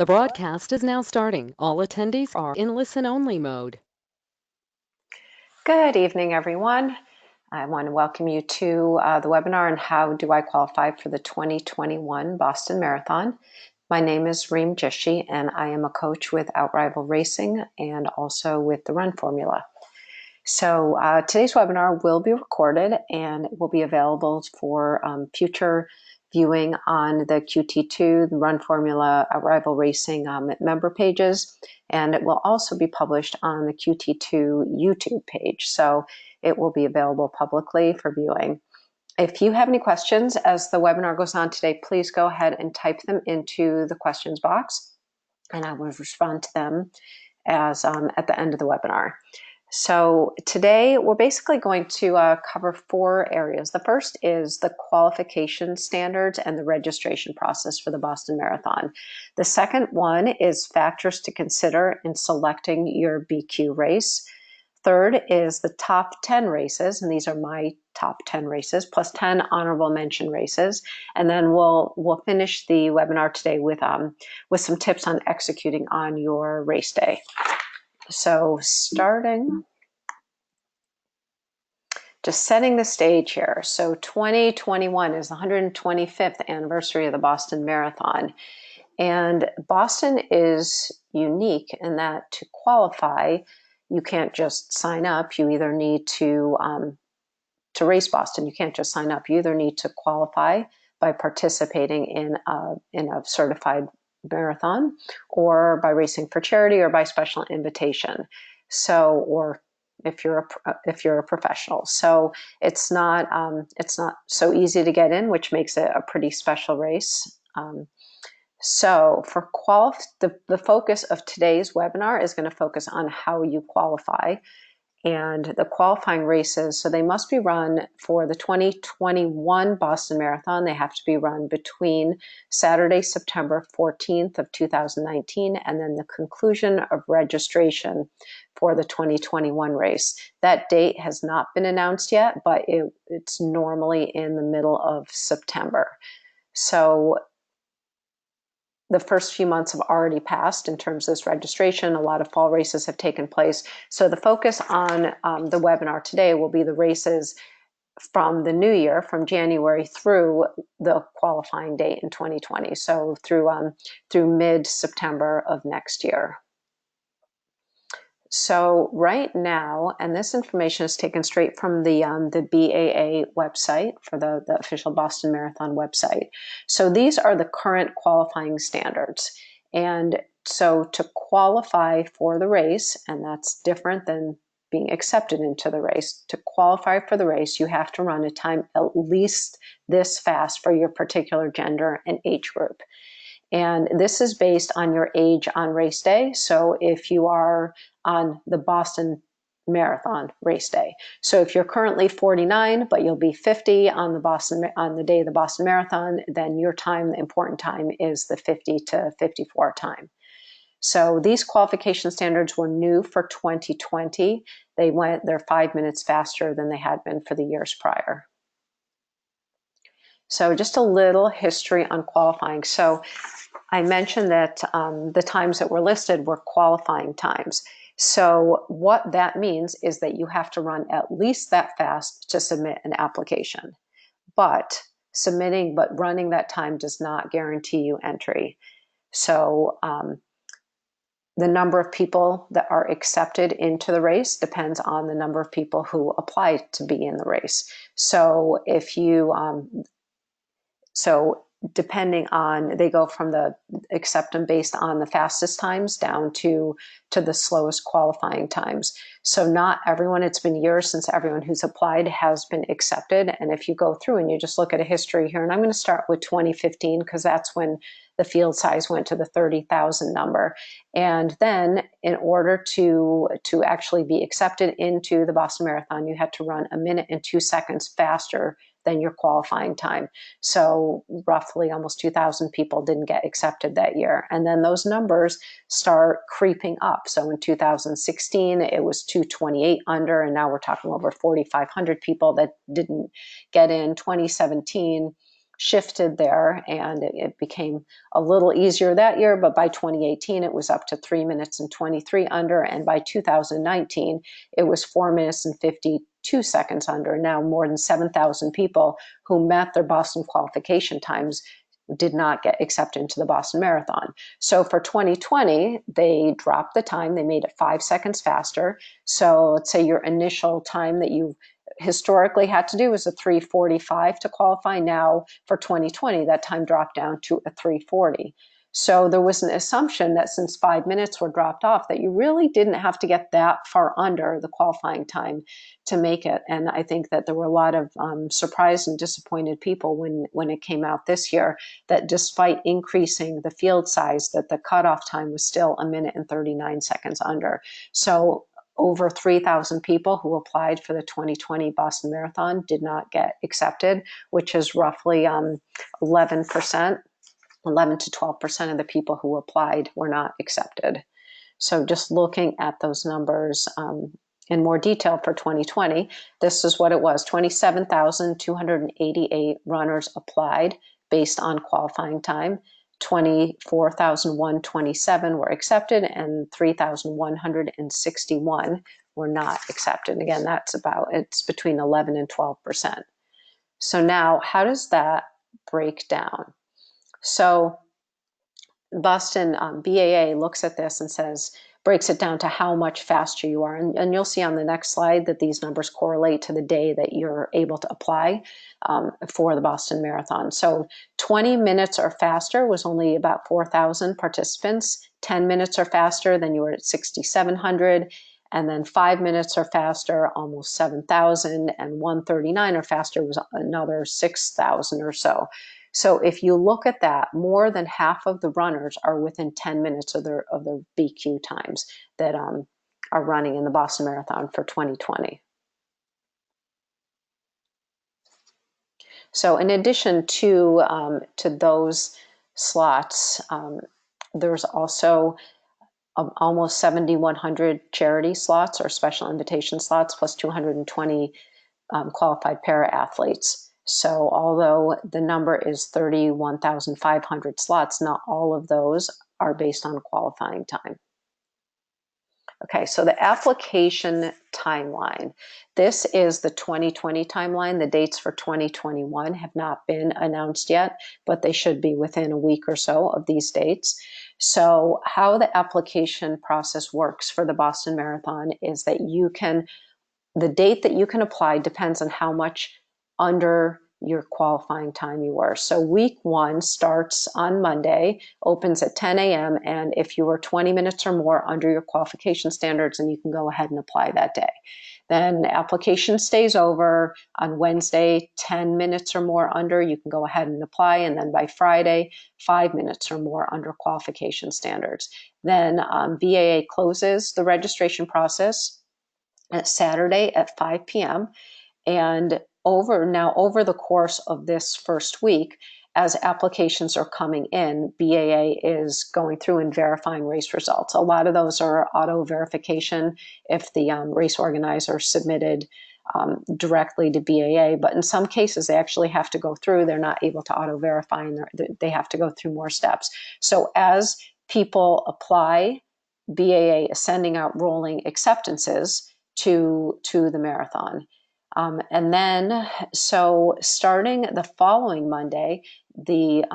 The broadcast is now starting. All attendees are in listen-only mode. Good evening, everyone. I want to welcome you to the webinar on how do I qualify for the 2021 Boston Marathon. My name is Reem Jishi, and I am a coach with REVEL Racing and also with the Run Formula. So today's webinar will be recorded and it will be available for future viewing on the QT2, the Run Formula, REVEL Racing member pages, and it will also be published on the QT2 YouTube page. So it will be available publicly for viewing. If you have any questions as the webinar goes on today, please go ahead and type them into the questions box, and I will respond to them as at the end of the webinar. So today we're basically going to cover four areas. The first is the qualification standards and the registration process for the Boston Marathon. The second one is factors to consider in selecting your BQ race. Third is the top 10 races, and these are my top 10 races, plus 10 honorable mention races. And then we'll finish the webinar today with some tips on executing on your race day. So starting, just setting the stage here. So 2021 is the 125th anniversary of the Boston Marathon. And Boston is unique in that to qualify, you can't just sign up. You either need to race Boston, you can't just sign up. You either need to qualify by participating in a certified marathon, or by racing for charity, or by special invitation. So, or if you're a professional. So it's not so easy to get in, which makes it a pretty special race. So for the focus of today's webinar is going to focus on how you qualify and the qualifying races. So they must be run for the 2021 Boston Marathon. They have to be run between Saturday, September 14th of 2019, and then the conclusion of registration for the 2021 race. That date has not been announced yet, but it's normally in the middle of September. So the first few months have already passed in terms of this registration. A lot of fall races have taken place. So the focus on the webinar today will be the races from the new year, from January through the qualifying date in 2020. So through mid-September of next year. So right now, and this information is taken straight from the BAA website, for the official Boston Marathon website. So these are the current qualifying standards. And so to qualify for the race, and that's different than being accepted into the race, to qualify for the race, you have to run a time at least this fast for your particular gender and age group. And this is based on your age on race day. So if you are on the Boston Marathon race day, so if you're currently 49, but you'll be 50 on the day of the Boston Marathon, then your time, the important time, is the 50 to 54 time. So these qualification standards were new for 2020. They're 5 minutes faster than they had been for the years prior. So just a little history on qualifying. So I mentioned that the times that were listed were qualifying times. So what that means is that you have to run at least that fast to submit an application. But running that time does not guarantee you entry. So the number of people that are accepted into the race depends on the number of people who apply to be in the race. So if you depending on, they go from the acceptance based on the fastest times down to the slowest qualifying times. So not everyone, it's been years since everyone who's applied has been accepted. And if you go through and you just look at a history here, and I'm going to start with 2015 because that's when the field size went to the 30,000 number. And then in order to actually be accepted into the Boston Marathon, you had to run 1 minute and 2 seconds faster than your qualifying time. So roughly almost 2,000 people didn't get accepted that year. And then those numbers start creeping up. So in 2016, it was 228 under, and now we're talking over 4,500 people that didn't get in. 2017 shifted there, and it became a little easier that year. But by 2018, it was up to 3 minutes and 23 under. And by 2019, it was 4 minutes and 52 seconds under. Now more than 7,000 people who met their Boston qualification times did not get accepted into the Boston Marathon. So for 2020, they dropped the time. They made it 5 seconds faster. So let's say your initial time that you historically had to do was a 3:45 to qualify. Now for 2020, that time dropped down to a 3:40. So there was an assumption that since 5 minutes were dropped off, that you really didn't have to get that far under the qualifying time to make it. And I think that there were a lot of surprised and disappointed people when it came out this year, that despite increasing the field size, that the cutoff time was still 1 minute and 39 seconds under. So over 3,000 people who applied for the 2020 Boston Marathon did not get accepted, which is roughly 11%. 11 to 12% of the people who applied were not accepted. So just looking at those numbers in more detail for 2020, this is what it was. 27,288 runners applied based on qualifying time. 24,127 were accepted, and 3,161 were not accepted. Again, it's between 11 and 12%. So now, how does that break down? So Boston BAA looks at this and breaks it down to how much faster you are. And you'll see on the next slide that these numbers correlate to the day that you're able to apply for the Boston Marathon. So 20 minutes or faster was only about 4,000 participants. 10 minutes or faster, then you were at 6,700. And then 5 minutes or faster, almost 7,000. And 139 or faster was another 6,000 or so. So if you look at that, more than half of the runners are within 10 minutes of their BQ times that are running in the Boston Marathon for 2020. So in addition to those slots, there's also almost 7,100 charity slots or special invitation slots, plus 220 qualified para-athletes. So although the number is 31,500 slots, not all of those are based on qualifying time. Okay, so the application timeline. This is the 2020 timeline. The dates for 2021 have not been announced yet, but they should be within a week or so of these dates. So how the application process works for the Boston Marathon is that the date that you can apply depends on how much under your qualifying time you were. So week 1 starts on Monday, opens at 10 a.m. And if you were 20 minutes or more under your qualification standards, then you can go ahead and apply that day. Then application stays over on Wednesday, 10 minutes or more under, you can go ahead and apply. And then by Friday, 5 minutes or more under qualification standards. Then BAA closes the registration process at Saturday at 5 p.m. And over the course of this first week, as applications are coming in, BAA is going through and verifying race results. A lot of those are auto verification if the race organizer submitted directly to BAA, but in some cases they actually have to go through. They're not able to auto verify, and they have to go through more steps. So as people apply, BAA is sending out rolling acceptances to the marathon. And then, so starting the following Monday, the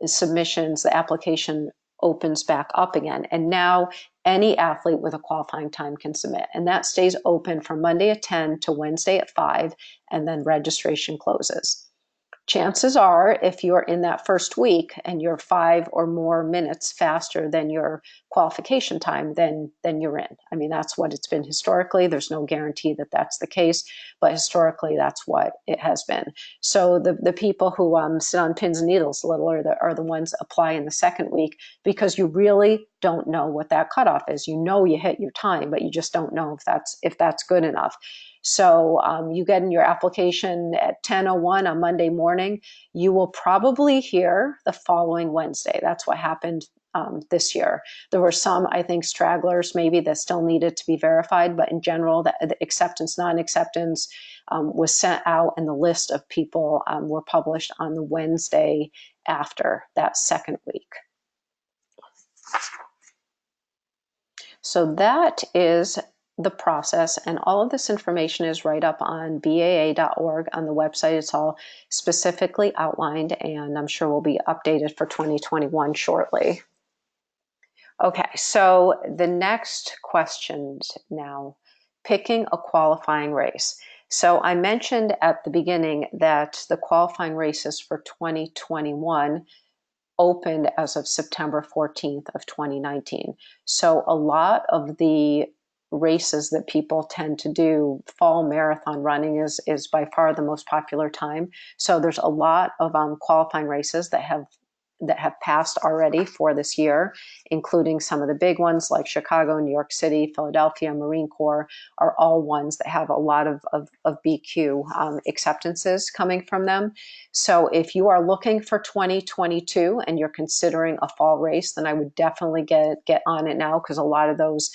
submissions, the application opens back up again. And now any athlete with a qualifying time can submit. And that stays open from Monday at 10 to Wednesday at 5, and then registration closes. Chances are, if you're in that first week and you're 5 or more minutes faster than your qualification time, then you're in. I mean, that's what it's been historically. There's no guarantee that that's the case, but historically, that's what it has been. So the people who sit on pins and needles a little are the ones that apply in the second week, because you really don't know what that cutoff is. You know you hit your time, but you just don't know if that's good enough. So you get in your application at 10:01 on Monday morning. You will probably hear the following Wednesday. That's what happened this year. There were some, I think, stragglers maybe that still needed to be verified, but in general, the acceptance, non-acceptance was sent out, and the list of people were published on the Wednesday after that second week. So that is the process, and all of this information is right up on baa.org on the website. It's all specifically outlined, and I'm sure will be updated for 2021 shortly. Okay, so the next questions now, picking a qualifying race. So I mentioned at the beginning that the qualifying races for 2021 opened as of September 14th of 2019. So a lot of the races that people tend to do, fall marathon running is by far the most popular time. So there's a lot of qualifying races that have passed already for this year, including some of the big ones like Chicago, New York City, Philadelphia, Marine Corps are all ones that have a lot of BQ acceptances coming from them. So if you are looking for 2022 and you're considering a fall race, then I would definitely get on it now, because a lot of those,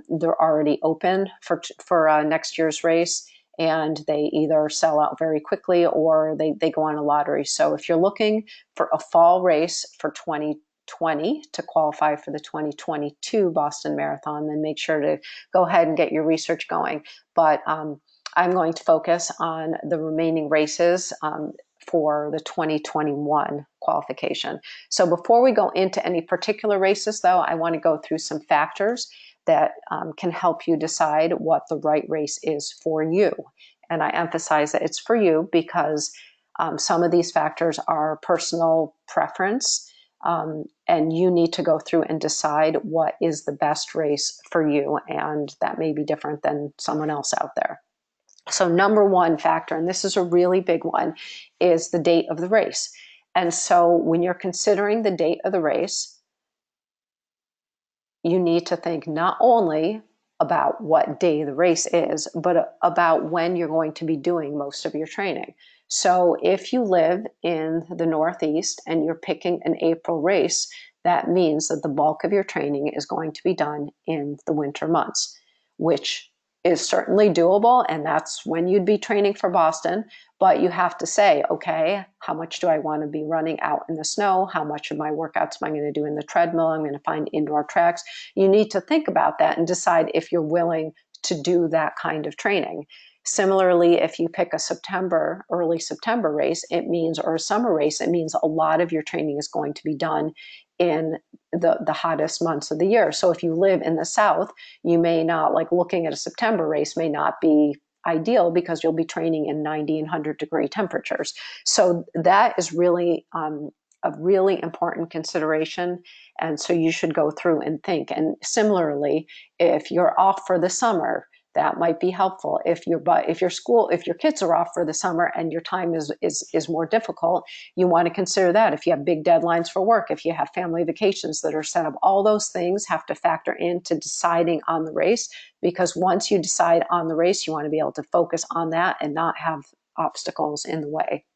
they're already open for next year's race, and they either sell out very quickly or they go on a lottery. So if you're looking for a fall race for 2020 to qualify for the 2022 Boston Marathon, then make sure to go ahead and get your research going. But I'm going to focus on the remaining races for the 2021 qualification. So before we go into any particular races, though, I want to go through some factors that can help you decide what the right race is for you. And I emphasize that it's for you because some of these factors are personal preference, and you need to go through and decide what is the best race for you, and that may be different than someone else out there. So number one factor, and this is a really big one, is the date of the race. And so when you're considering the date of the race, you need to think not only about what day the race is, but about when you're going to be doing most of your training. So if you live in the Northeast and you're picking an April race, that means that the bulk of your training is going to be done in the winter months, which is certainly doable, and that's when you'd be training for Boston. But you have to say, okay, how much do I want to be running out in the snow? How much of my workouts am I going to do in the treadmill? I'm going to find indoor tracks. You need to think about that and decide if you're willing to do that kind of training. Similarly, if you pick a early September race, it means, or a summer race, it means a lot of your training is going to be done in the hottest months of the year. So if you live in the South, you may not, like looking at a September race may not be ideal because you'll be training in 90 and 100 degree temperatures. So that is really a really important consideration. And so you should go through and think. And similarly, if you're off for the summer, that might be helpful. If your kids are off for the summer and your time is more difficult, you want to consider that. If you have big deadlines for work, if you have family vacations that are set up, all those things have to factor into deciding on the race, because once you decide on the race, you want to be able to focus on that and not have obstacles in the way.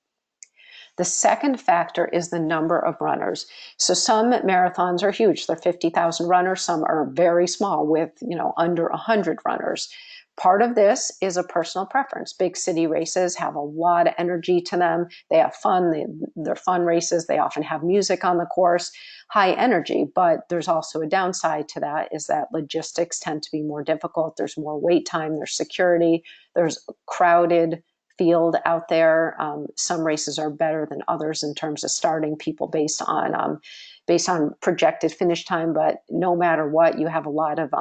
The second factor is the number of runners. So some marathons are huge. They're 50,000 runners. Some are very small with, under 100 runners. Part of this is a personal preference. Big city races have a lot of energy to them. They have fun. They're fun races. They often have music on the course, high energy. But there's also a downside to that, is that logistics tend to be more difficult. There's more wait time. There's security. There's crowded field out there. Some races are better than others in terms of starting people based on projected finish time. But no matter what, you have a lot of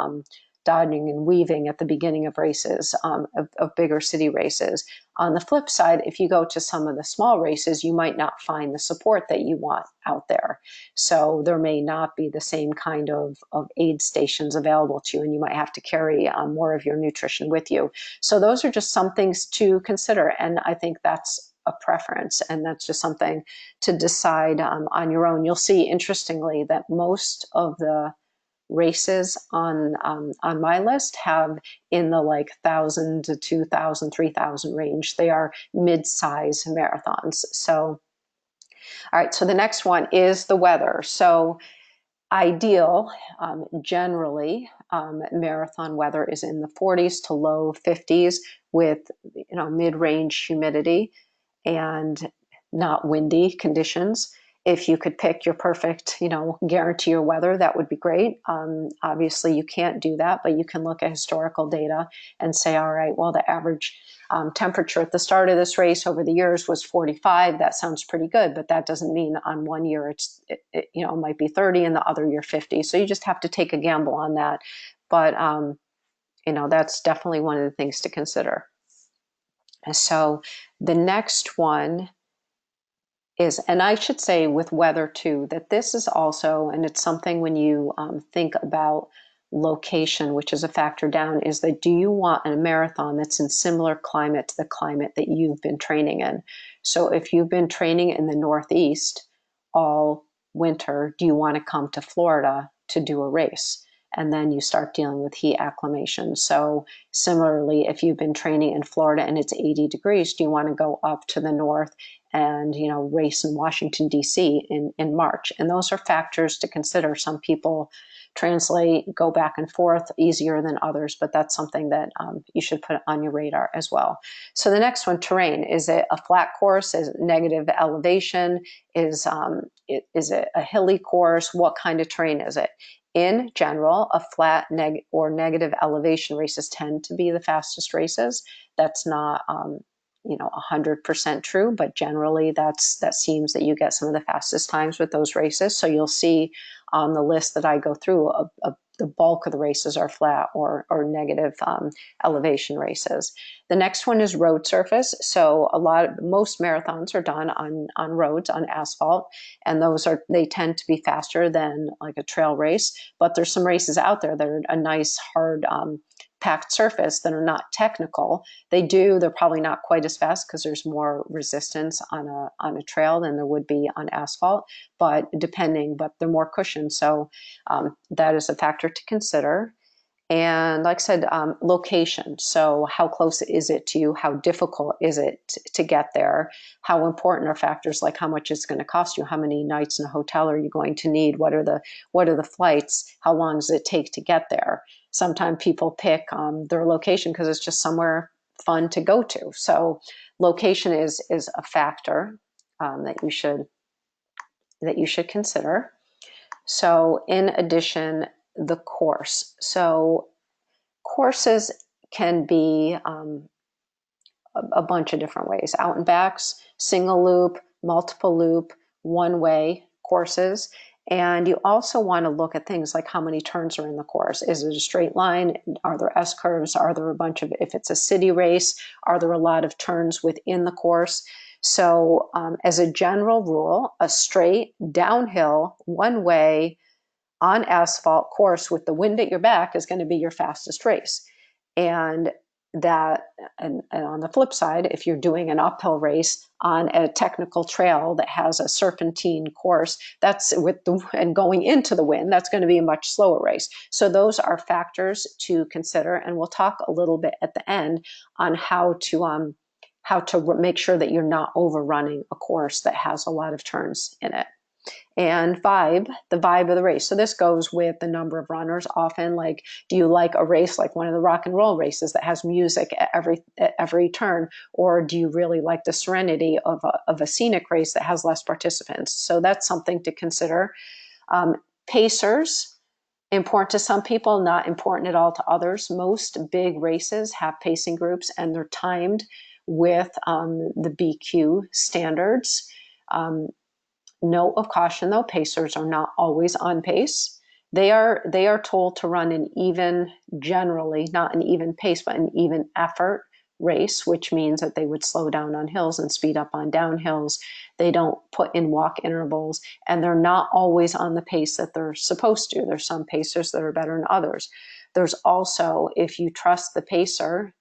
dodging and weaving at the beginning of races, of bigger city races. On the flip side, if you go to some of the small races, you might not find the support that you want out there. So there may not be the same kind of aid stations available to you, and you might have to carry more of your nutrition with you. So those are just some things to consider, and I think that's a preference, and that's just something to decide on your own. You'll see, interestingly, that most of the races on my list have in the 1,000 to 2,000, 3,000 range. They are mid-size marathons. So, all right, so the next one is the weather. So ideal, generally, marathon weather is in the 40s to low 50s with mid-range humidity and not windy conditions. If you could pick your perfect, guarantee your weather, that would be great. Obviously, you can't do that, but you can look at historical data and say, all right, well, the average temperature at the start of this race over the years was 45. That sounds pretty good, but that doesn't mean on one year it might be 30 and the other year 50. So you just have to take a gamble on that. But that's definitely one of the things to consider. So the next one is, and I should say with weather too, that this is also, and it's something when you think about location, which is a factor down, is that do you want a marathon that's in similar climate to the climate that you've been training in? So if you've been training in the Northeast all winter, do you want to come to Florida to do a race? And then you start dealing with heat acclimation. So similarly, if you've been training in Florida and it's 80 degrees, do you want to go up to the north and race in Washington, D.C. in March? And those are factors to consider. Some people translate, go back and forth easier than others, but that's something that you should put on your radar as well. So the next one, terrain. Is it a flat course? Is it negative elevation? Is it a hilly course? What kind of terrain is it? In general, a flat or negative elevation races tend to be the fastest races. That's not 100% true, but generally that seems that you get some of the fastest times with those races. So you'll see on the list that I go through, the bulk of the races are flat or negative elevation races. The next one is road surface. So most marathons are done on roads, on asphalt, and they tend to be faster than like a trail race. But there's some races out there that are a nice hard packed surface that are not technical. They're probably not quite as fast because there's more resistance on a trail than there would be on asphalt, but they're more cushioned. So that is a factor to consider. And like I said, location. So how close is it to you? How difficult is it to get there? How important are factors like how much it's going to cost you? How many nights in a hotel are you going to need? What are the flights? How long does it take to get there? Sometimes people pick their location because it's just somewhere fun to go to. So location is a factor that you should consider. So in addition, the course. So courses can be a bunch of different ways. Out and backs, single loop, multiple loop, one-way courses. And you also want to look at things like how many turns are in the course. Is it a straight line? Are there S-curves? Are there if it's a city race, are there a lot of turns within the course? So as a general rule, a straight, downhill, one-way, on asphalt course with the wind at your back is going to be your fastest race. And on the flip side, if you're doing an uphill race on a technical trail that has a serpentine course, and going into the wind, that's going to be a much slower race. So those are factors to consider, and we'll talk a little bit at the end on how to make sure that you're not overrunning a course that has a lot of turns in it. And the vibe of the race. So this goes with the number of runners. Often, like, do you like a race like one of the rock and roll races that has music at every turn, or do you really like the serenity of a scenic race that has less participants? So that's something to consider. Pacers, important to some people, not important at all to others. Most big races have pacing groups, and they're timed with the BQ standards. Note of caution though, pacers are not always on pace. They are told to run generally not an even pace, but an even effort race, which means that they would slow down on hills and speed up on downhills. They don't put in walk intervals, and they're not always on the pace that they're supposed to. There's some pacers that are better than others. There's also, if you trust the pacer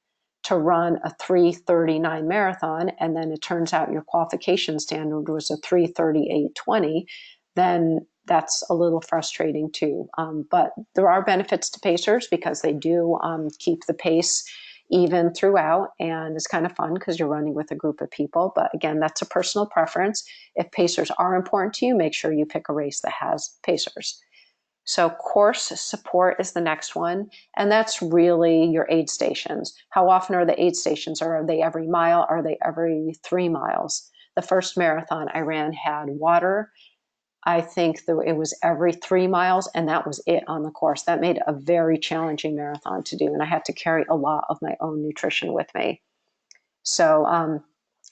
to run a 3:39 marathon, and then it turns out your qualification standard was a 3:38:20, then that's a little frustrating too. But there are benefits to pacers because they do keep the pace even throughout, and it's kind of fun because you're running with a group of people. But again, that's a personal preference. If pacers are important to you, make sure you pick a race that has pacers. So course support is the next one, and that's really your aid stations. How often are the aid stations? Are they every mile? Are they every 3 miles? The first marathon I ran had water. I think it was every 3 miles, and that was it on the course. That made a very challenging marathon to do, and I had to carry a lot of my own nutrition with me. So,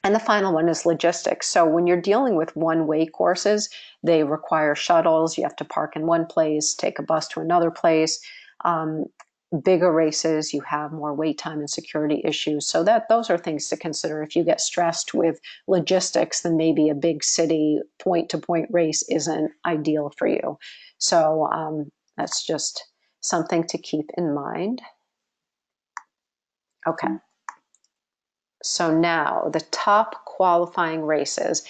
and the final one is logistics. So when you're dealing with one-way courses, they require shuttles. You have to park in one place, take a bus to another place. Um, Bigger races, you have more wait time and security issues. So those are things to consider. If you get stressed with logistics, then maybe a big city point-to-point race isn't ideal for you. So that's just something to keep in mind. Okay. So now the top qualifying races,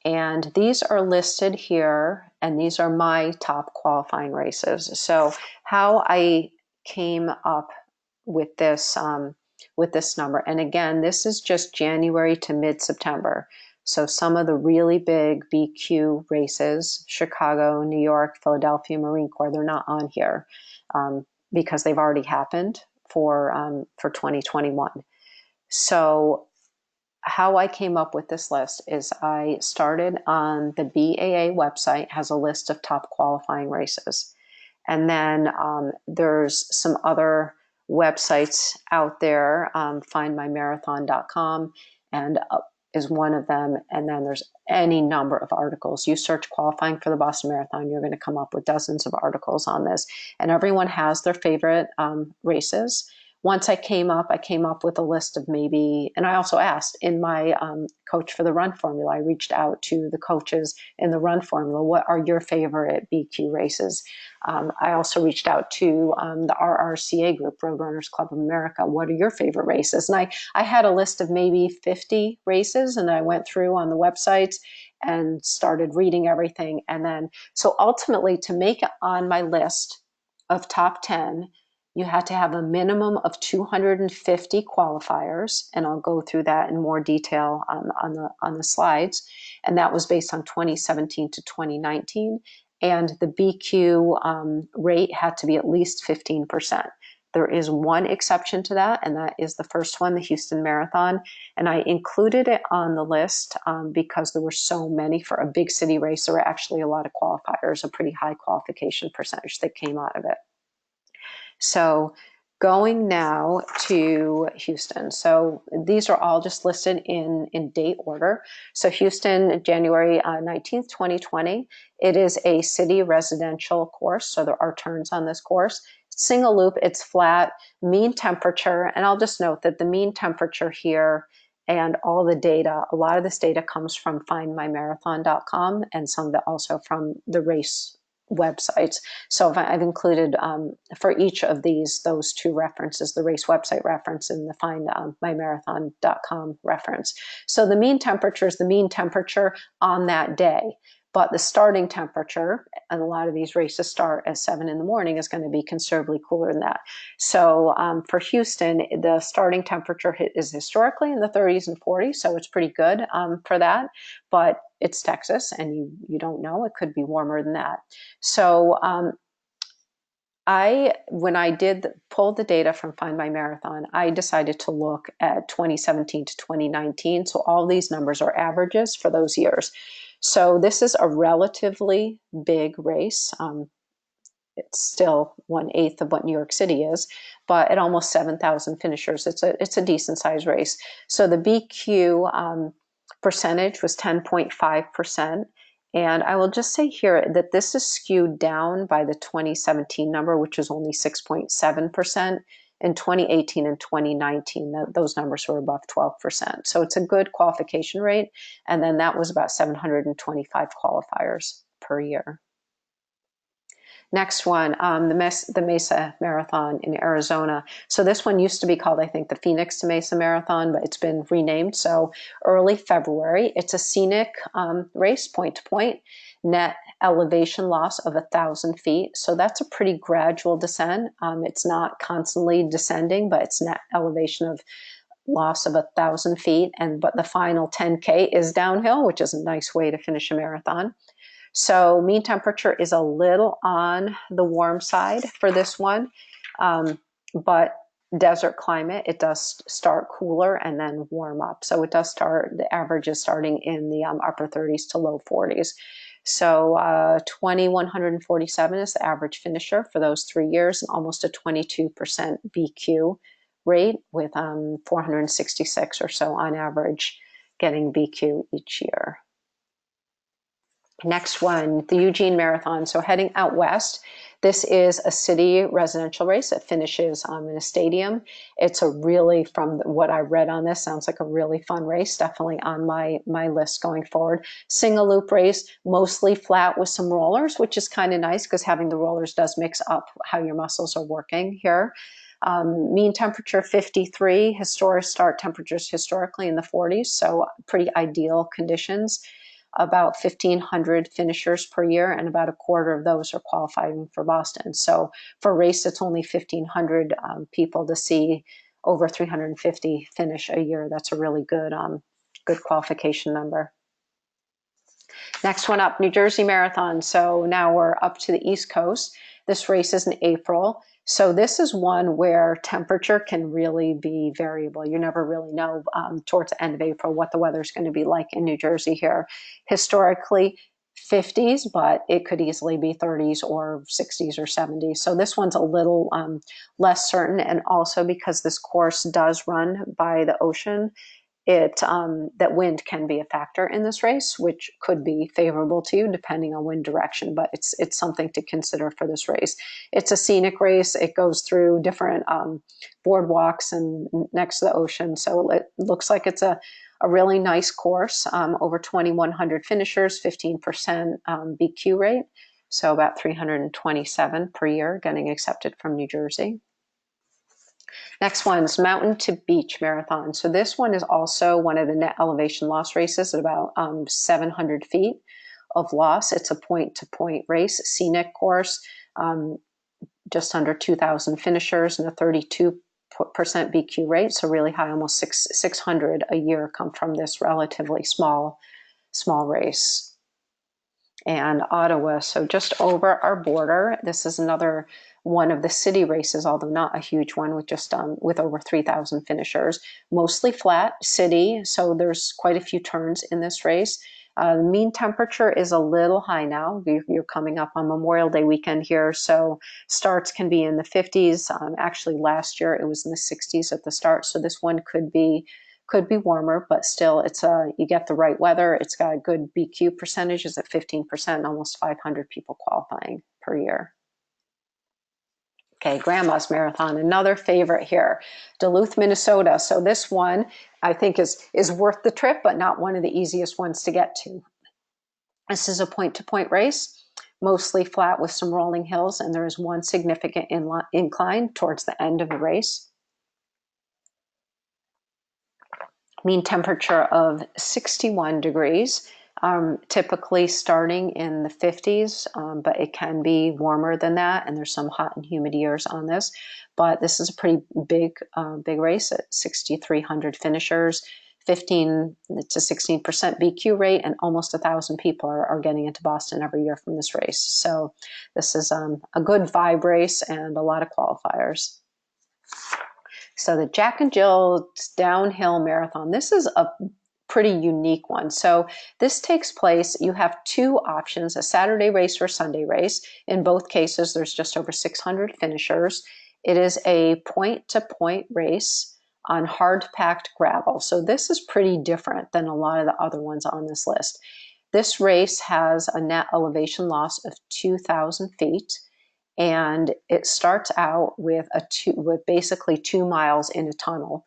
and these are listed here, and these are my top qualifying races. So how I came up with this number, and again, this is just January to mid-September. So some of the really big BQ races, Chicago, New York, Philadelphia, Marine Corps, they're not on here because they've already happened for 2021. So how I came up with this list is I started on the BAA website, has a list of top qualifying races. And then there's some other websites out there, findmymarathon.com and is one of them. And then there's any number of articles. You search qualifying for the Boston Marathon, you're going to come up with dozens of articles on this. And everyone has their favorite races. Once I came up with a list of maybe, and I also asked in my Coach for the Run formula, I reached out to the coaches in the Run formula, what are your favorite BQ races? I also reached out to the RRCA group, Road Runners Club of America. What are your favorite races? And I had a list of maybe 50 races, and I went through on the websites and started reading everything. And then, so ultimately, to make it on my list of top 10, you had to have a minimum of 250 qualifiers, and I'll go through that in more detail on the slides. And that was based on 2017 to 2019. And the BQ rate had to be at least 15%. There is one exception to that, and that is the first one, the Houston Marathon. And I included it on the list because there were so many for a big city race. There were actually a lot of qualifiers, a pretty high qualification percentage that came out of it. So going now to Houston. So these are all just listed in date order. So Houston, January 19th, 2020. It is a city residential course. So there are turns on this course. Single loop, it's flat, mean temperature. And I'll just note that the mean temperature here and all the data, a lot of this data comes from findmymarathon.com and some of it also from the race websites. So I've included for each of those two references, the race website reference and the findmymarathon.com reference. So the mean temperature is the mean temperature on that day. But the starting temperature, and a lot of these races start at 7 in the morning, is going to be considerably cooler than that. So for Houston, the starting temperature is historically in the 30s and 40s, so it's pretty good for that. But it's Texas, and you don't know, it could be warmer than that. So when I pull the data from Find My Marathon, I decided to look at 2017 to 2019. So all these numbers are averages for those years. So this is a relatively big race. It's still 1/8 of what New York City is, but at almost 7,000 finishers, it's a decent sized race. So the BQ percentage was 10.5%. And I will just say here that this is skewed down by the 2017 number, which was only 6.7%. In 2018 and 2019, those numbers were above 12%. So it's a good qualification rate. And then that was about 725 qualifiers per year. Next one, the Mesa Marathon in Arizona. So this one used to be called, I think, the Phoenix to Mesa Marathon, but it's been renamed. So early February, it's a scenic race, point to point, net elevation loss of 1,000 feet. So that's a pretty gradual descent. It's not constantly descending, but it's net elevation of loss of 1,000 feet. But the final 10K is downhill, which is a nice way to finish a marathon. So mean temperature is a little on the warm side for this one, but desert climate, it does start cooler and then warm up. So it does start, the average is starting in the upper 30s to low 40s. So 2,147 is the average finisher for those 3 years, and almost a 22% BQ rate, with 466 or so on average getting BQ each year. Next one, the Eugene Marathon. So heading out west, this is a city residential race. It finishes in a stadium. It's a really, from what I read on this, sounds like a really fun race. Definitely on my list going forward. Single loop race, mostly flat with some rollers, which is kind of nice because having the rollers does mix up how your muscles are working here. Mean temperature 53, historic start temperatures historically in the 40s, so pretty ideal conditions. About 1,500 finishers per year, and about a quarter of those are qualifying for Boston. So for a race that's only 1,500 people, to see over 350 finish a year, that's a really good, good qualification number. Next one up, New Jersey Marathon. So now we're up to the East Coast. This race is in April. So this is one where temperature can really be variable. You never really know towards the end of April what the weather's going to be like in New Jersey here. Historically, 50s, but it could easily be 30s or 60s or 70s. So this one's a little less certain. And also because this course does run by the ocean, that wind can be a factor in this race, which could be favorable to you depending on wind direction, but it's something to consider for this race. It's a scenic race. It goes through different boardwalks and next to the ocean, so it looks like it's a really nice course. Over 2,100 finishers, 15% BQ rate, so about 327 per year getting accepted from New Jersey. Next one is Mountain to Beach Marathon. So this one is also one of the net elevation loss races at about 700 feet of loss. It's a point-to-point race, scenic course, just under 2,000 finishers and a 32% BQ rate. So really high, almost 600 a year come from this relatively small race. And Ottawa, so just over our border. This is another one of the city races, although not a huge one, with just with over 3,000 finishers. Mostly flat city, so there's quite a few turns in this race. Mean temperature is a little high now. You're coming up on Memorial Day weekend here, so starts can be in the 50s. Actually, last year it was in the 60s at the start, so this one could be warmer, but still, it's you get the right weather. It's got a good BQ percentages at 15%, almost 500 people qualifying per year. Okay, Grandma's Marathon, another favorite here, Duluth, Minnesota. So this one I think is worth the trip, but not one of the easiest ones to get to. This is a point-to-point race, mostly flat with some rolling hills, and there is one significant incline towards the end of the race. Mean temperature of 61 degrees, typically starting in the 50s, but it can be warmer than that, and there's some hot and humid years on this. But this is a pretty big race at 6,300 finishers, 15 to 16% BQ rate, and almost 1,000 people are getting into Boston every year from this race. So this is a good vibe race and a lot of qualifiers. So the Jack and Jill Downhill Marathon, this is a pretty unique one. So this takes place, you have two options, a Saturday race or a Sunday race. In both cases, there's just over 600 finishers. It is a point-to-point race on hard-packed gravel. So this is pretty different than a lot of the other ones on this list. This race has a net elevation loss of 2,000 feet. And it starts out with basically 2 miles in a tunnel.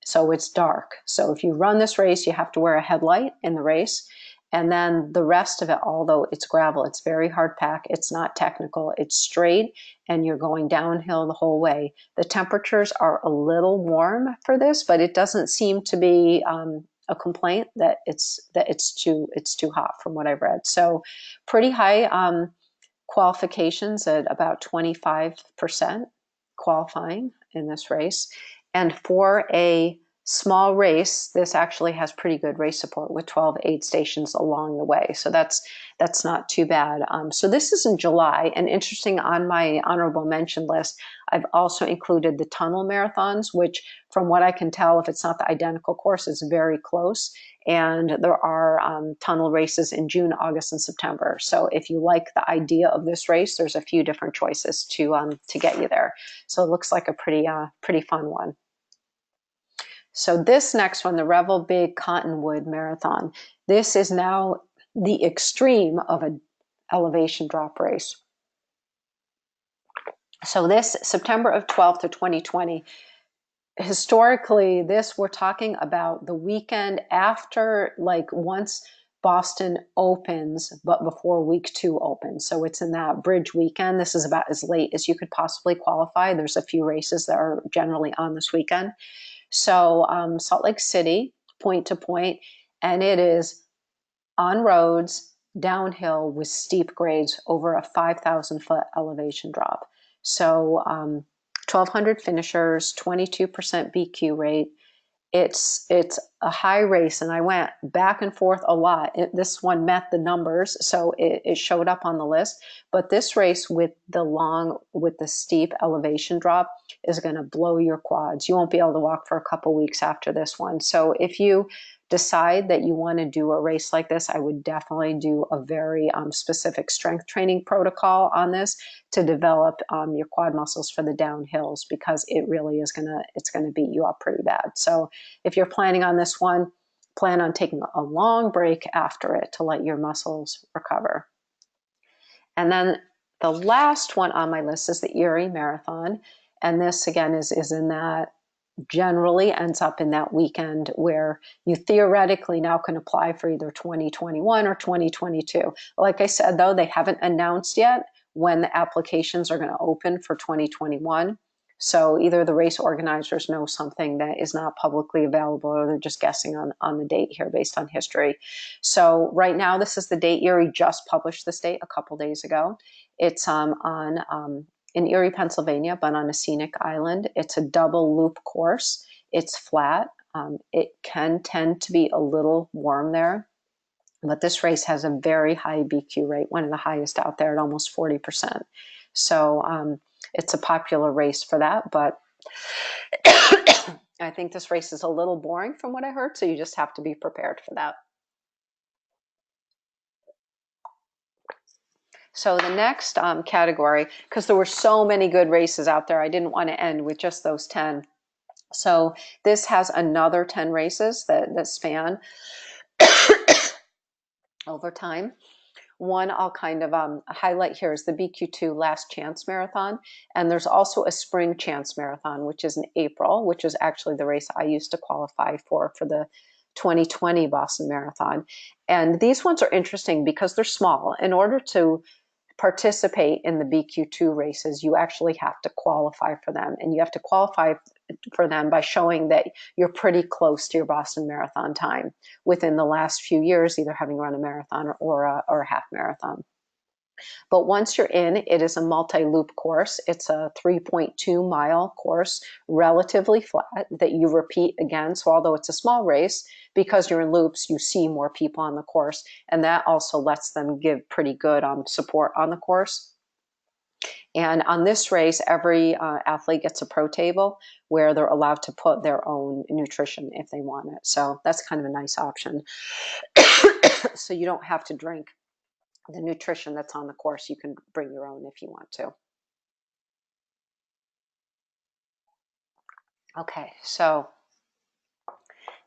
So it's dark. So if you run this race, you have to wear a headlight in the race. And then the rest of it, although it's gravel, it's very hard pack. It's not technical. It's straight, and you're going downhill the whole way. The temperatures are a little warm for this, but it doesn't seem to be a complaint that it's too hot from what I've read. So pretty high qualifications at about 25% qualifying in this race. And for a small race, this actually has pretty good race support with 12 aid stations along the way. So that's not too bad. So this is in July, and interesting, on my honorable mention list, I've also included the tunnel marathons, which from what I can tell, if it's not the identical course, is very close. And there are tunnel races in June, August, and September. So if you like the idea of this race, there's a few different choices to get you there. So it looks like a pretty fun one. So this next one, the REVEL Big Cottonwood Marathon, this is now the extreme of an elevation drop race. So this September of 12th to 2020, historically, this we're talking about the weekend after, like once Boston opens, but before week 2 opens. So it's in that bridge weekend. This is about as late as you could possibly qualify. There's a few races that are generally on this weekend. So Salt Lake City, point to point, and it is on roads, downhill with steep grades over a 5,000-foot elevation drop. So 1,200 finishers, 22% BQ rate. It's a high race, and I went back and forth a lot. This one met the numbers, so it showed up on the list. But this race with the steep elevation drop is going to blow your quads. You won't be able to walk for a couple weeks after this one. So if you decide that you want to do a race like this, I would definitely do a very specific strength training protocol on this to develop your quad muscles for the downhills, because it really is it's gonna beat you up pretty bad. So if you're planning on this one, plan on taking a long break after it to let your muscles recover. And then the last one on my list is the Erie Marathon. And this again is in that, generally ends up in that weekend where you theoretically now can apply for either 2021 or 2022. Like I said, though, they haven't announced yet when the applications are going to open for 2021. So either the race organizers know something that is not publicly available, or they're just guessing on the date here based on history. So right now, this is the date. Erie just published this date a couple days ago. It's in Erie, Pennsylvania, but on a scenic island. It's a double loop course. It's flat. It can tend to be a little warm there, but this race has a very high BQ rate, one of the highest out there at almost 40%. So it's a popular race for that, but I think this race is a little boring from what I heard, so you just have to be prepared for that. So the next category, because there were so many good races out there, I didn't want to end with just those 10. So this has another 10 races that span over time. One I'll kind of highlight here is the BQ2 Last Chance Marathon. And there's also a Spring Chance Marathon, which is in April, which is actually the race I used to qualify for the 2020 Boston Marathon. And these ones are interesting because they're small. In order to participate in the BQ2 races, you actually have to qualify for them. And you have to qualify for them by showing that you're pretty close to your Boston Marathon time within the last few years, either having run a marathon or a half marathon. But once you're in, it is a multi-loop course. It's a 3.2 mile course, relatively flat, that you repeat again. So although it's a small race, because you're in loops, you see more people on the course. And that also lets them give pretty good support on the course. And on this race, every athlete gets a pro table where they're allowed to put their own nutrition if they want it. So that's kind of a nice option. So you don't have to drink the nutrition that's on the course. You can bring your own if you want to. Okay, so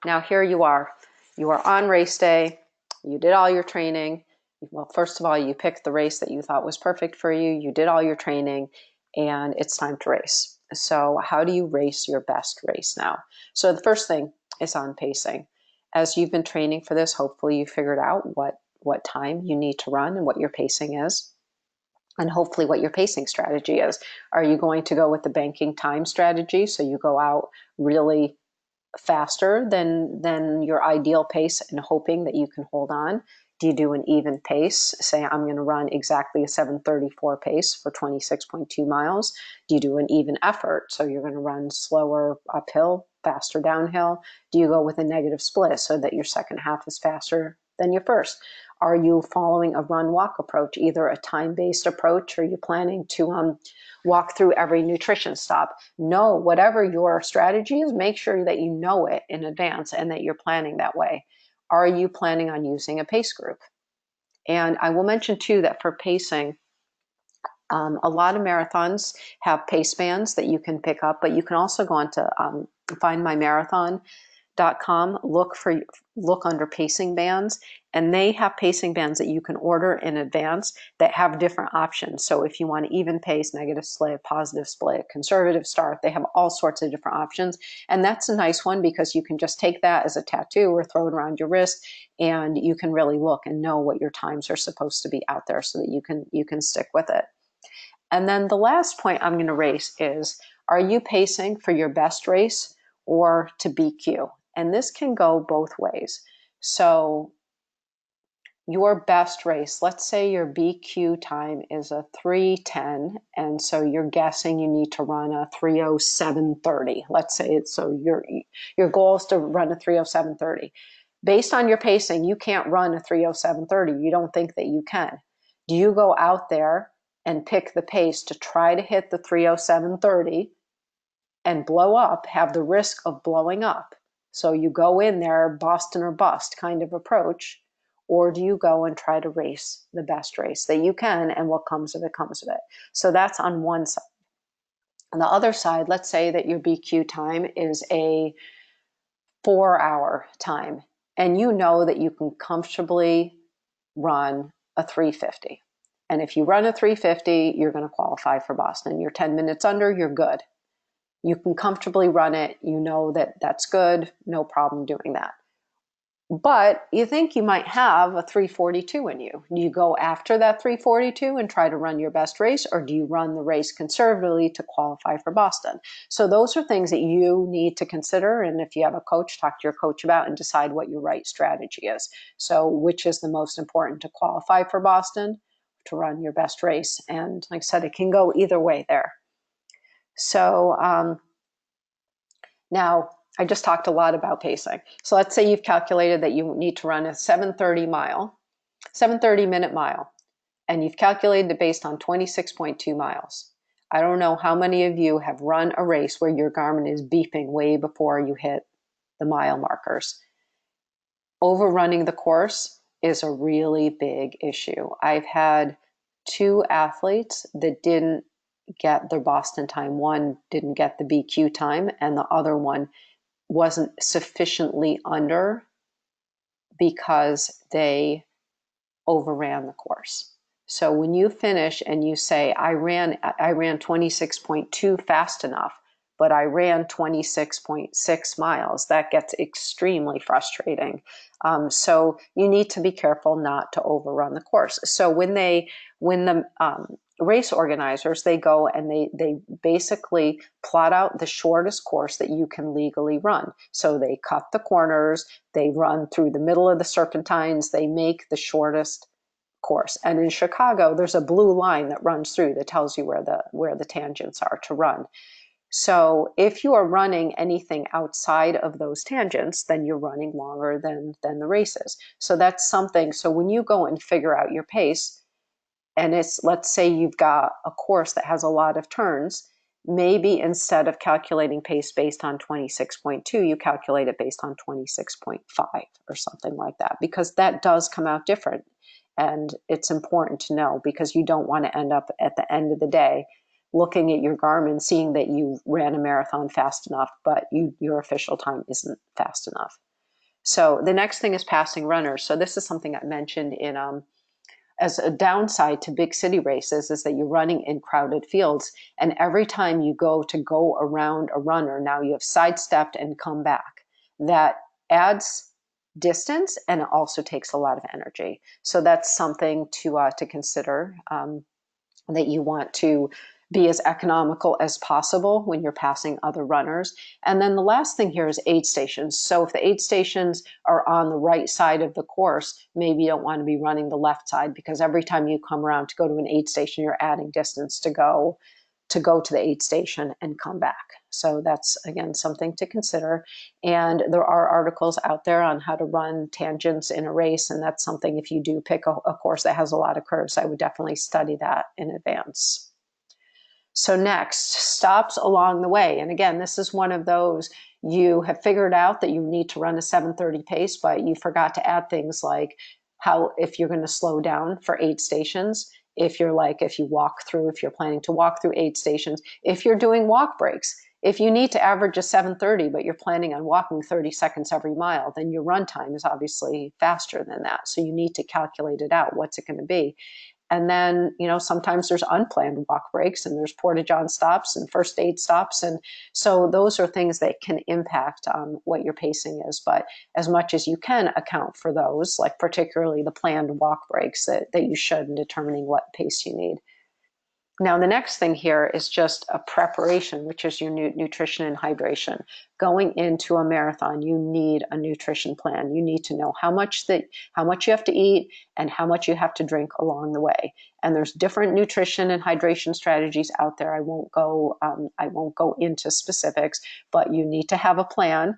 now here you are. You are on race day. You did all your training. Well, first of all, you picked the race that you thought was perfect for you. You did all your training, and it's time to race. So how do you race your best race now? So the first thing is on pacing. As you've been training for this, hopefully you figured out what time you need to run and what your pacing is, and hopefully what your pacing strategy is. Are you going to go with the banking time strategy? So you go out really faster than your ideal pace and hoping that you can hold on. Do you do an even pace? Say, I'm going to run exactly a 7:34 pace for 26.2 miles. Do you do an even effort? So you're going to run slower uphill, faster downhill. Do you go with a negative split so that your second half is faster than your first? Are you following a run-walk approach, either a time-based approach, or are you planning to walk through every nutrition stop? No, whatever your strategy is, make sure that you know it in advance and that you're planning that way. Are you planning on using a pace group? And I will mention too that for pacing, a lot of marathons have pace bands that you can pick up, but you can also go on to findmymarathon.com, look under pacing bands, and they have pacing bands that you can order in advance that have different options. So if you want even pace, negative split, positive split, conservative start, they have all sorts of different options. And that's a nice one because you can just take that as a tattoo or throw it around your wrist, and you can really look and know what your times are supposed to be out there so that you can stick with it. And then the last point I'm going to raise is, are you pacing for your best race or to BQ? And this can go both ways. So your best race, let's say your BQ time is a 3:10, and so you're guessing you need to run a 3:07:30. Let's say it's so your goal is to run a 3:07:30. Based on your pacing, you can't run a 3:07:30. You don't think that you can. Do you go out there and pick the pace to try to hit the 3:07:30 and blow up, have the risk of blowing up? So you go in there, Boston or bust kind of approach, or do you go and try to race the best race that you can, and what comes of it comes of it? So that's on one side. On the other side, let's say that your BQ time is a 4-hour time, and you know that you can comfortably run a 3:50. And if you run a 3:50, you're going to qualify for Boston. You're 10 minutes under, you're good. You can comfortably run it. You know that that's good. No problem doing that. But you think you might have a 3:42 in you. Do you go after that 3:42 and try to run your best race, or do you run the race conservatively to qualify for Boston? So those are things that you need to consider. And if you have a coach, talk to your coach about and decide what your right strategy is. So which is the most important, to qualify for Boston, to run your best race? And like I said, it can go either way there. So now, I just talked a lot about pacing. So let's say you've calculated that you need to run a 7:30 minute mile, and you've calculated it based on 26.2 miles. I don't know how many of you have run a race where your Garmin is beeping way before you hit the mile markers. Overrunning the course is a really big issue. I've had 2 athletes that didn't get their Boston time. One didn't get the BQ time, and the other one wasn't sufficiently under because they overran the course. So when you finish and you say, I ran 26.2 fast enough, but I ran 26.6 miles, that gets extremely frustrating. So you need to be careful not to overrun the course. So when the race organizers, they go and they basically plot out the shortest course that you can legally run. So they cut the corners, they run through the middle of the serpentines, they make the shortest course. And in Chicago, there's a blue line that runs through that tells you where the tangents are to run. So if you are running anything outside of those tangents, then you're running longer than the races. So that's something. So when you go and figure out your pace, and it's, let's say you've got a course that has a lot of turns, maybe instead of calculating pace based on 26.2, you calculate it based on 26.5 or something like that, because that does come out different. And it's important to know, because you don't want to end up at the end of the day looking at your Garmin, seeing that you ran a marathon fast enough, but your official time isn't fast enough. So the next thing is passing runners. So this is something I mentioned in as a downside to big city races, is that you're running in crowded fields. And every time you go around a runner, now you have sidestepped and come back. That adds distance, and it also takes a lot of energy. So that's something to consider, that you want to be as economical as possible when you're passing other runners. And then the last thing here is aid stations. So if the aid stations are on the right side of the course, maybe you don't want to be running the left side, because every time you come around to go to an aid station, you're adding distance to go to the aid station and come back. So that's, again, something to consider. And there are articles out there on how to run tangents in a race. And that's something, if you do pick a course that has a lot of curves, I would definitely study that in advance. So next, stops along the way. And again, this is one of those, you have figured out that you need to run a 7:30 pace, but you forgot to add things like if you're going to slow down for aid stations, if you're planning to walk through aid stations, if you're doing walk breaks, if you need to average a 7:30, but you're planning on walking 30 seconds every mile, then your run time is obviously faster than that. So you need to calculate it out. What's it going to be? And then, sometimes there's unplanned walk breaks, and there's porta-john stops and first aid stops. And so those are things that can impact what your pacing is. But as much as you can account for those, like particularly the planned walk breaks, that you should, in determining what pace you need. Now, the next thing here is just a preparation, which is your nutrition and hydration. Going into a marathon, you need a nutrition plan. You need to know how much you have to eat and how much you have to drink along the way. And there's different nutrition and hydration strategies out there. I won't go into specifics, but you need to have a plan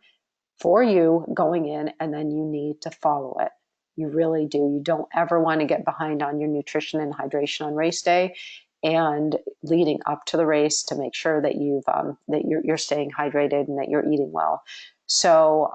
for you going in, and then you need to follow it. You really do. You don't ever want to get behind on your nutrition and hydration on race day, and leading up to the race, to make sure that you're staying hydrated and that you're eating well. So,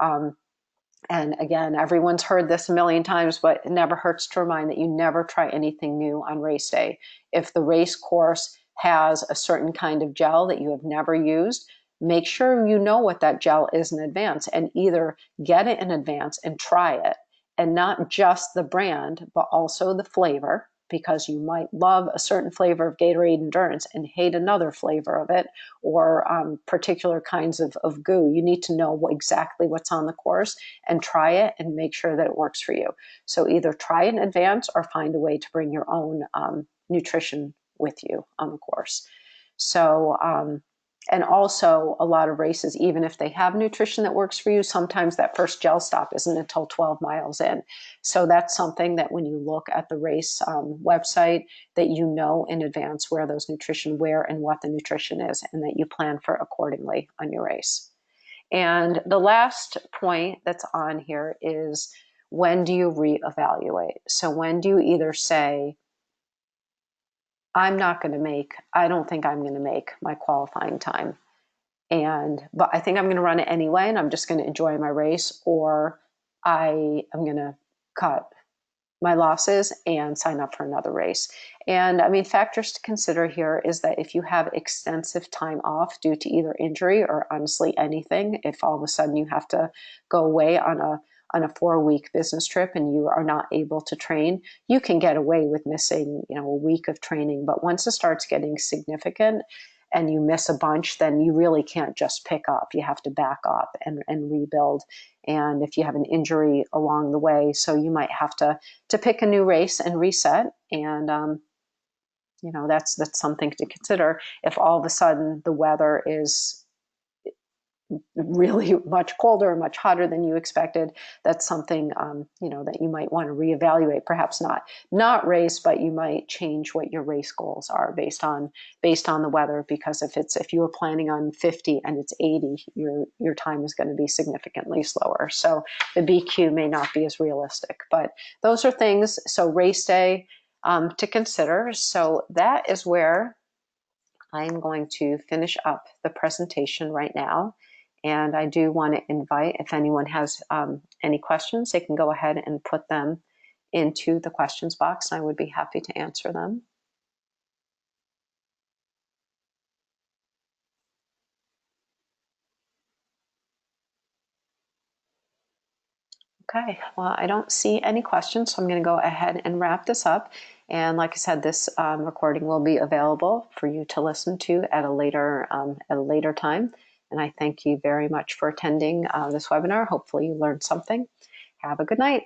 and again, everyone's heard this a million times, but it never hurts to remind that you never try anything new on race day. If the race course has a certain kind of gel that you have never used, make sure you know what that gel is in advance, and either get it in advance and try it, and not just the brand, but also the flavor, because you might love a certain flavor of Gatorade Endurance and hate another flavor of it, or particular kinds of goo. You need to know exactly what's on the course and try it and make sure that it works for you. So either try it in advance or find a way to bring your own nutrition with you on the course. So, and also, a lot of races, even if they have nutrition that works for you, sometimes that first gel stop isn't until 12 miles in. So that's something that when you look at the race website, that you know in advance where and what the nutrition is, and that you plan for accordingly on your race. And the last point that's on here is, when do you reevaluate? So when do you either say, I don't think I'm going to make my qualifying time, but I think I'm going to run it anyway, and I'm just going to enjoy my race, or I am going to cut my losses and sign up for another race. And I mean, factors to consider here is that if you have extensive time off due to either injury or honestly anything, if all of a sudden you have to go away on a 4-week business trip and you are not able to train, you can get away with missing, a week of training. But once it starts getting significant and you miss a bunch, then you really can't just pick up. You have to back up and rebuild. And if you have an injury along the way, so you might have to pick a new race and reset. And, that's something to consider. If all of a sudden the weather is really much colder or much hotter than you expected, that's something that you might want to reevaluate. Perhaps not race, but you might change what your race goals are based on the weather. Because if you were planning on 50 and it's 80, your time is going to be significantly slower. So the BQ may not be as realistic. But those are things. So race day to consider. So that is where I'm going to finish up the presentation right now. And I do want to invite, if anyone has any questions, they can go ahead and put them into the questions box, and I would be happy to answer them. Okay, well, I don't see any questions, so I'm going to go ahead and wrap this up. And like I said, this recording will be available for you to listen to at a later time. And I thank you very much for attending this webinar. Hopefully you learned something. Have a good night.